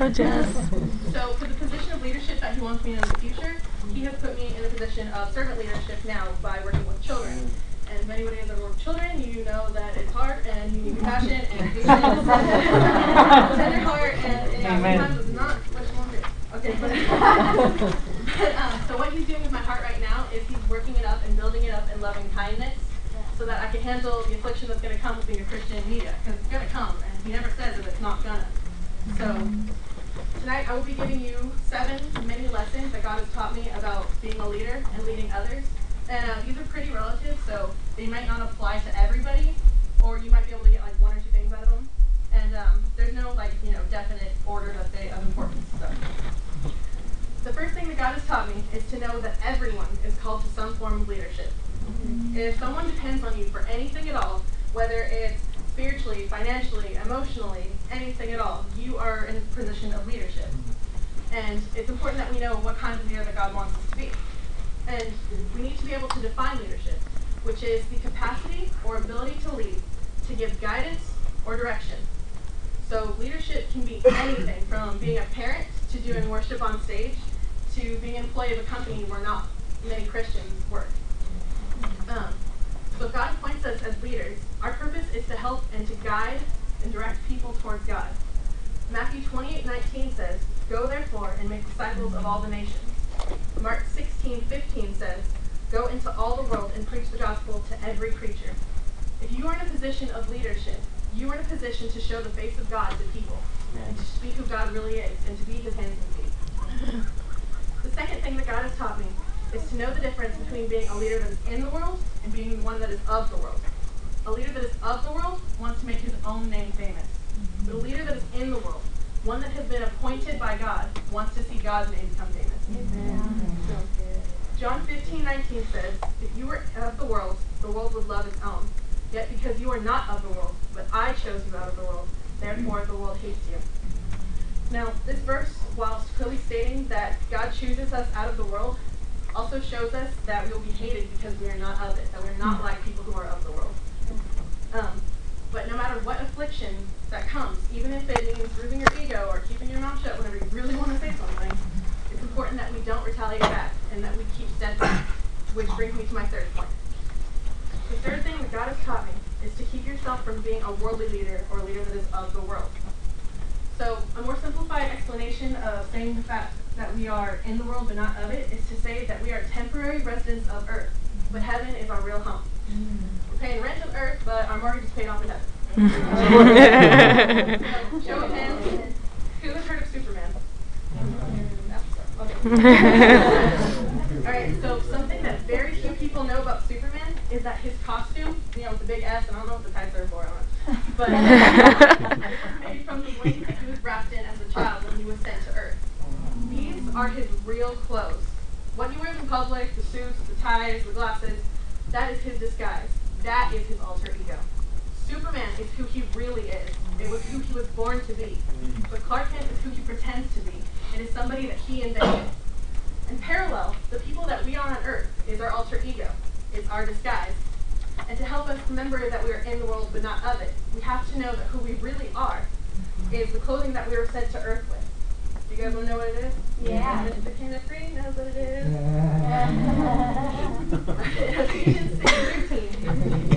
Jess. So for the position of leadership that he wants me in the future, he has put me in the position of servant leadership now by working with children. And if anybody has ever worked with children, you know that it's hard and you need compassion and patience and tender heart and sometimes it's not what you want to do. Okay, so what he's doing with my heart right now is he's working it up and building it up in loving kindness so that I can handle the affliction that's going to come with being a Christian in media, because it's going to come, and he never says that it's not gonna. So tonight I will be giving you 7 mini lessons that God has taught me about being a leader and leading others. And these are pretty relative, so they might not apply to everybody, or you might be able to get like 1 or 2 things out of them. And there's no definite order that they of importance. So the first thing that God has taught me is to know that everyone is called to some form of leadership. If someone depends on you for anything at all, whether it's spiritually, financially, emotionally, anything at all, you are in a position of leadership. And it's important that we know what kind of leader that God wants us to be. And we need to be able to define leadership, which is the capacity or ability to lead, to give guidance or direction. So leadership can be anything from being a parent to doing worship on stage to being an employee of a company where not many Christians work. So if God appoints us as leaders, our purpose is to help and to guide and direct people towards God. Matthew 28:19 says, "Go therefore and make disciples of all the nations." Mark 16:15 says, "Go into all the world and preach the gospel to every creature." If you are in a position of leadership, you are in a position to show the face of God to people and to speak who God really is and to be his hands and feet. The second thing that God has taught me is to know the difference between being a leader that is in the world and being one that is of the world. A leader that is of the world wants to make his own name famous. But a leader that is in the world, one that has been appointed by God, wants to see God's name become famous. Amen. John 15:19 says, "If you were of the world would love its own. Yet because you are not of the world, but I chose you out of the world, therefore the world hates you." Now, this verse, whilst clearly stating that God chooses us out of the world, also shows us that we will be hated because we are not of it, that we're not like people who are of the world. But no matter what affliction that comes, even if it means bruising your ego or keeping your mouth shut whenever you really want to say something, it's important that we don't retaliate back and that we keep steadfast, which brings me to my third point. The third thing that God has taught me is to keep yourself from being a worldly leader or a leader that is of the world. So a more simplified explanation of saying the fact that we are in the world but not of it is to say that we are temporary residents of earth, but heaven is our real home. We're paying rent on earth, but our mortgage is paid off in heaven. Show of hands. Who has heard of Superman? Okay. Alright, so something that very few people know about Superman is that his costume, with the big S, and I don't know what the tags are for, but it's made from the blanket that he was wrapped in as a child when he was sent to Earth. These are his real clothes. What he wears in public, the suits, the ties, the glasses, that is his disguise. That is his alter ego. Superman is who he really is. It was who he was born to be. But Clark Kent is who he pretends to be. It is somebody that he invented. In parallel, the people that we are on Earth is our alter ego. It's our disguise. And to help us remember that we are in the world but not of it, we have to know that who we really are is the clothing that we were sent to Earth with. Do you guys want to know what it is? Yeah. Mr. Kenneth knows what it is. Yeah. Ephesians 6:13.